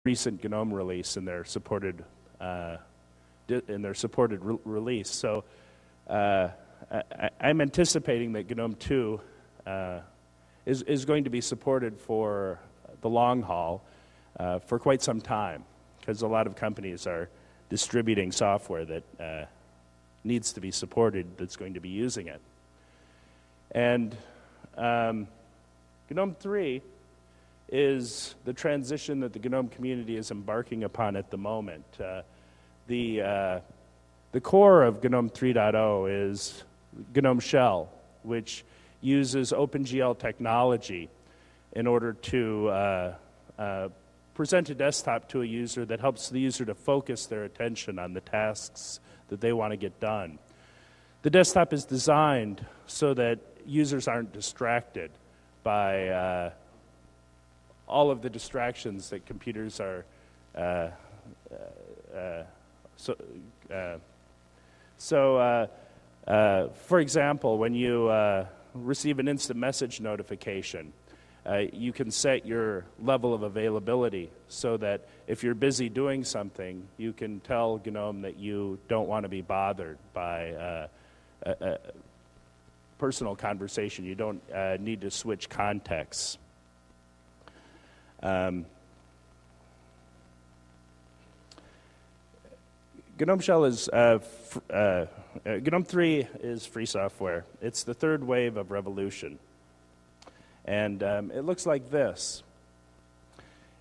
recent GNOME release in their supported release. So I'm anticipating that GNOME 2 is going to be supported for the long haul for quite some time, because a lot of companies are distributing software that needs to be supported, that's going to be using it. And GNOME 3 is the transition that the GNOME community is embarking upon at the moment. The core of GNOME 3.0 is GNOME Shell, which uses OpenGL technology in order to present a desktop to a user that helps the user to focus their attention on the tasks that they want to get done. The desktop is designed so that users aren't distracted by all of the distractions that computers are. For example, when you receive an instant message notification, you can set your level of availability so that if you're busy doing something, you can tell GNOME that you don't want to be bothered by a personal conversation. You don't need to switch contexts. GNOME Shell is GNOME 3 is free software. It's the third wave of revolution, and it looks like this.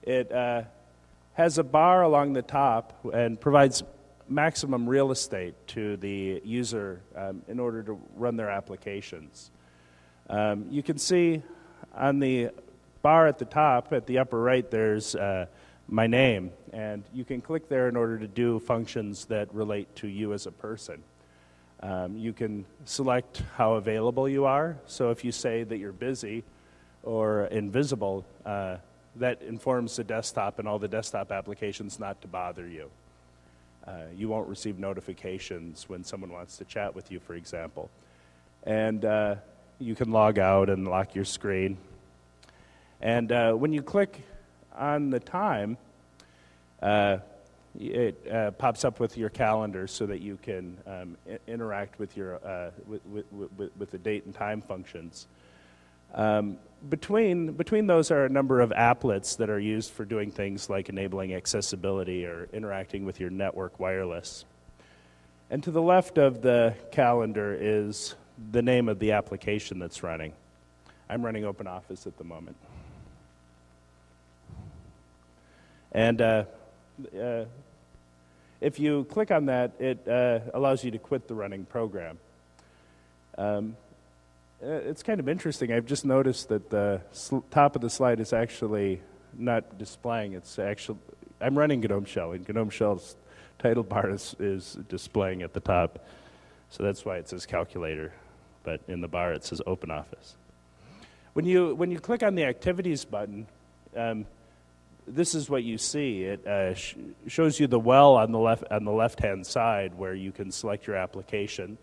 It has a bar along the top and provides maximum real estate to the user in order to run their applications. You can see on the bar at the top, at the upper right, there's my name, and you can click there in order to do functions that relate to you as a person. You can select how available you are, so if you say that you're busy or invisible, that informs the desktop and all the desktop applications not to bother you. You won't receive notifications when someone wants to chat with you, for example. And you can log out and lock your screen. And when you click on the time, it pops up with your calendar so that you can interact with your with the date and time functions. Between those are a number of applets that are used for doing things like enabling accessibility or interacting with your network wireless. And to the left of the calendar is the name of the application that's running. I'm running OpenOffice at the moment. And if you click on that, it allows you to quit the running program. It's kind of interesting. I've just noticed that the top of the slide is actually not displaying. It's actually, I'm running GNOME Shell, and GNOME Shell's title bar is displaying at the top. So that's why it says calculator, but in the bar it says OpenOffice. When you click on the Activities button, this is what you see. It shows you the well on the left-hand side where you can select your application.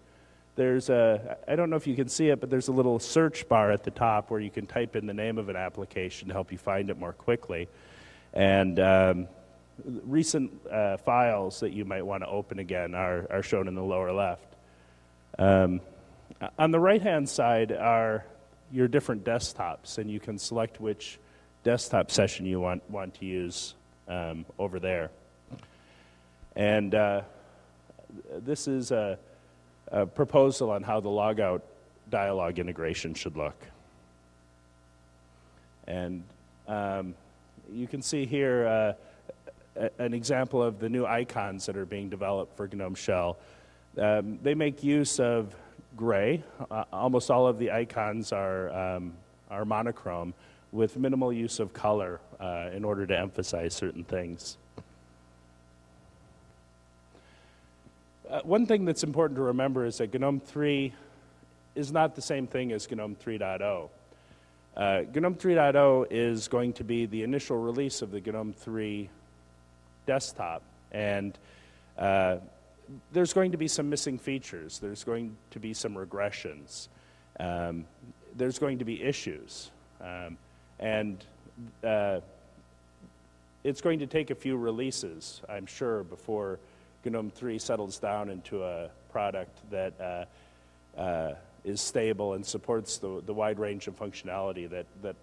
There's I don't know if you can see it, but there's a little search bar at the top where you can type in the name of an application to help you find it more quickly. And recent files that you might want to open again are shown in the lower left. On the right-hand side are your different desktops, and you can select which desktop session you want to use over there. And this is a proposal on how the logout dialog integration should look. And you can see here an example of the new icons that are being developed for GNOME Shell. They make use of gray. Almost all of the icons are monochrome, with minimal use of color in order to emphasize certain things. One thing that's important to remember is that GNOME 3 is not the same thing as GNOME 3.0. GNOME 3.0 is going to be the initial release of the GNOME 3 desktop, and there's going to be some missing features. There's going to be some regressions. There's going to be issues. And it's going to take a few releases, I'm sure, before GNOME 3 settles down into a product that is stable and supports the wide range of functionality that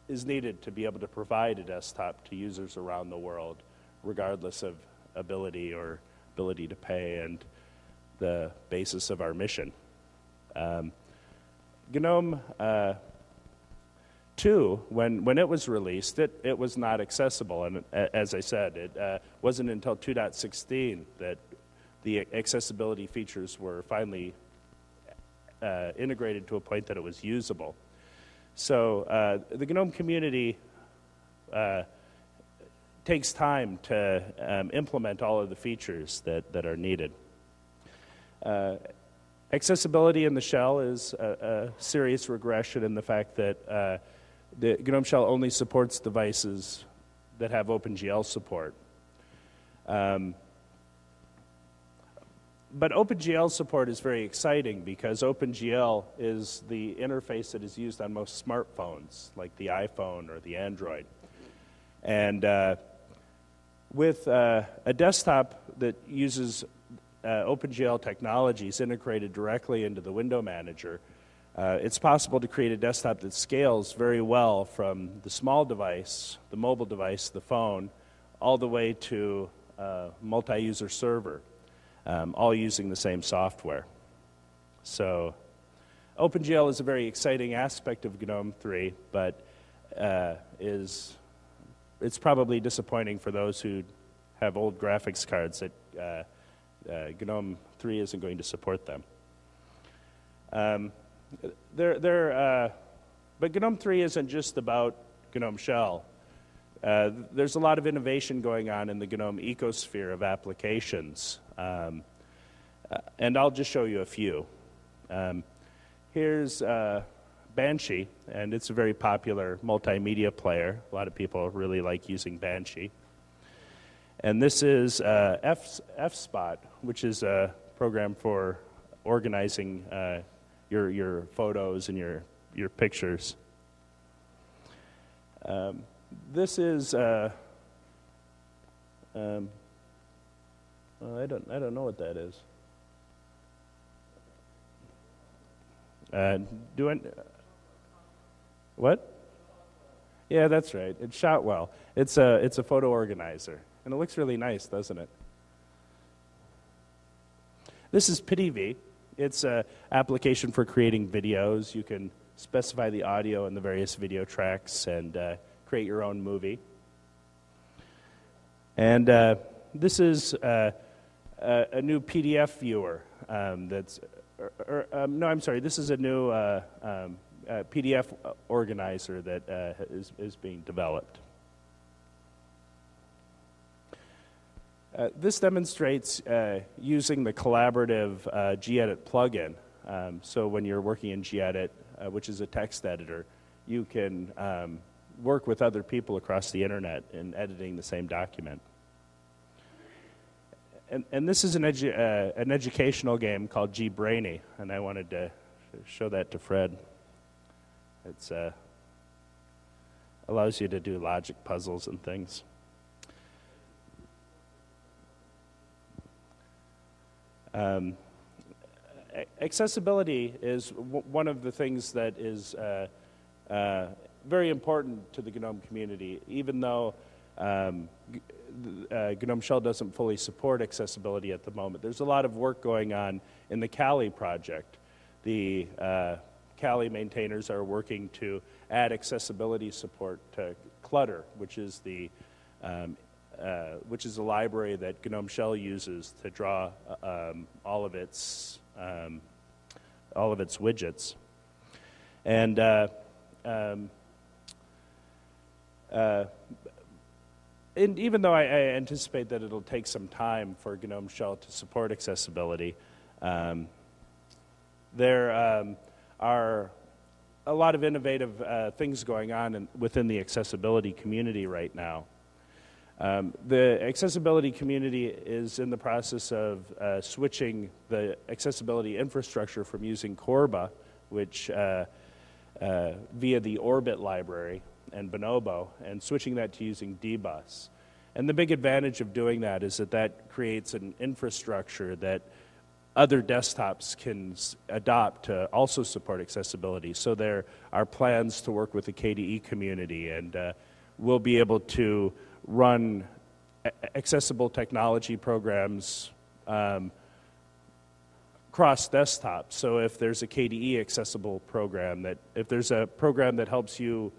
is needed to be able to provide a desktop to users around the world, regardless of ability or ability to pay and the basis of our mission. GNOME 2, when it was released, it was not accessible. And as I said, it wasn't until 2.16 that the accessibility features were finally integrated to a point that it was usable. So the GNOME community takes time to implement all of the features that are needed. Accessibility in the shell is a serious regression in the fact that the GNOME shell only supports devices that have OpenGL support. But OpenGL support is very exciting because OpenGL is the interface that is used on most smartphones, like the iPhone or the Android. And with a desktop that uses OpenGL technologies integrated directly into the window manager, it's possible to create a desktop that scales very well from the small device, the mobile device, the phone, all the way to a multi-user server, all using the same software. So OpenGL is a very exciting aspect of GNOME 3, but it's probably disappointing for those who have old graphics cards that GNOME 3 isn't going to support them. But GNOME 3 isn't just about GNOME Shell. There's a lot of innovation going on in the GNOME ecosphere of applications. And I'll just show you a few. Here's Banshee, and it's a very popular multimedia player. A lot of people really like using Banshee. And this is FSpot, which is a program for organizing your photos and your pictures. This is I don't know what that is. What? Yeah, that's right. It shot well. It's a photo organizer, and it looks really nice, doesn't it? This is PityV. It's an application for creating videos. You can specify the audio and the various video tracks and create your own movie. And this is a new PDF viewer that's... no, I'm sorry. This is a new PDF organizer that is being developed. This demonstrates using the collaborative gedit plugin. So when you're working in gedit, which is a text editor, you can work with other people across the internet in editing the same document. And this is an educational game called GBrainy, and I wanted to show that to Fred. It's allows you to do logic puzzles and things. Accessibility is one of the things that is very important to the GNOME community, even though GNOME Shell doesn't fully support accessibility at the moment. There's a lot of work going on in the Kali project. The Kali maintainers are working to add accessibility support to Clutter, which is the a library that GNOME Shell uses to draw all of its widgets. And and even though I anticipate that it'll take some time for GNOME Shell to support accessibility, there are a lot of innovative things going on within the accessibility community right now. The accessibility community is in the process of switching the accessibility infrastructure from using Corba, which via the Orbit library and Bonobo, and switching that to using dbus. And the big advantage of doing that is that that creates an infrastructure that other desktops can adopt to also support accessibility. So there are plans to work with the KDE community, and we'll be able to run accessible technology programs cross desktops. So if there's a KDE accessible program, that if there's a program that helps you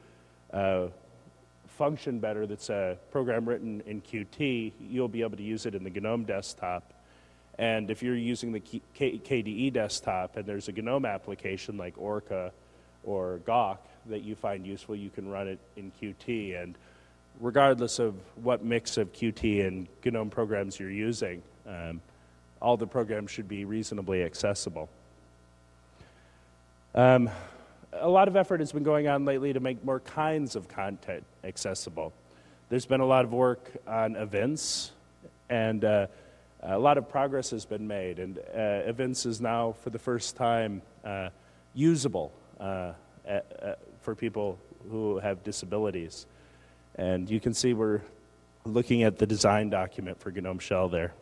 function better, that's a program written in Qt, you'll be able to use it in the GNOME desktop. And if you're using the KDE desktop and there's a GNOME application like Orca or Gawk that you find useful, you can run it in Qt. And regardless of what mix of Qt and GNOME programs you're using, all the programs should be reasonably accessible. A lot of effort has been going on lately to make more kinds of content accessible. There's been a lot of work on events, and a lot of progress has been made. And events is now, for the first time, usable for people who have disabilities. And you can see we're looking at the design document for GNOME Shell there.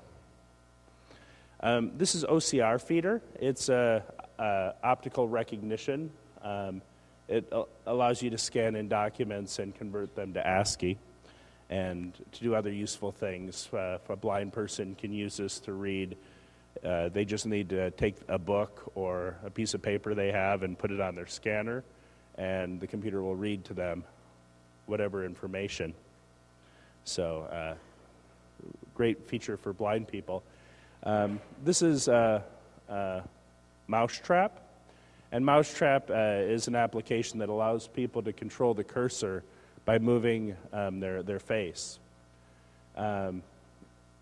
This is OCR feeder. It's optical recognition. It allows you to scan in documents and convert them to ASCII and to do other useful things. If a blind person can use this to read, they just need to take a book or a piece of paper they have and put it on their scanner, and the computer will read to them whatever information. So, great feature for blind people. This is Mousetrap. And Mousetrap is an application that allows people to control the cursor by moving their face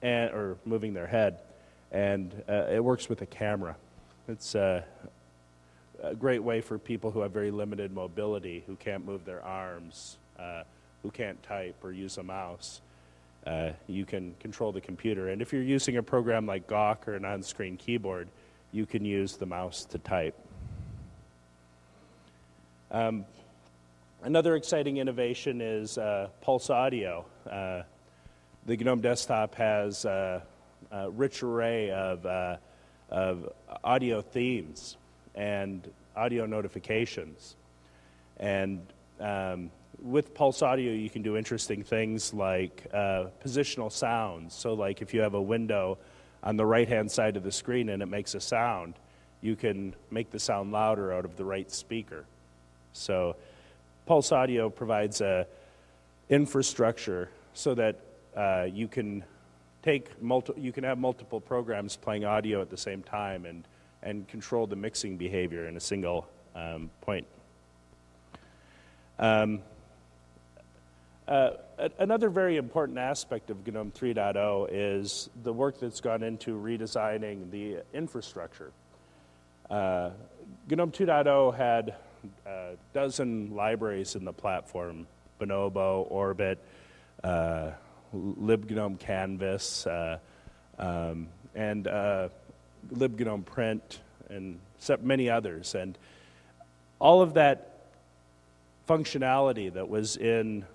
or moving their head. And it works with a camera. It's a great way for people who have very limited mobility, who can't move their arms, who can't type or use a mouse. You can control the computer. And if you're using a program like Gawk or an on-screen keyboard, you can use the mouse to type. Another exciting innovation is Pulse Audio. The GNOME desktop has a rich array of audio themes and audio notifications. And with Pulse Audio, you can do interesting things like positional sounds. So like if you have a window on the right-hand side of the screen and it makes a sound, you can make the sound louder out of the right speaker. So Pulse Audio provides a infrastructure so that you can have multiple programs playing audio at the same time and control the mixing behavior in a single point. Another very important aspect of GNOME 3.0 is the work that's gone into redesigning the infrastructure. GNOME 2.0 had a dozen libraries in the platform: Bonobo, Orbit, libgnome Canvas, and libgnome Print, and many others. And all of that functionality that was in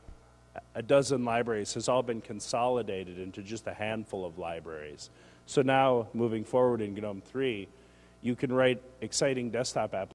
a dozen libraries has all been consolidated into just a handful of libraries. So now, moving forward in GNOME 3, you can write exciting desktop applications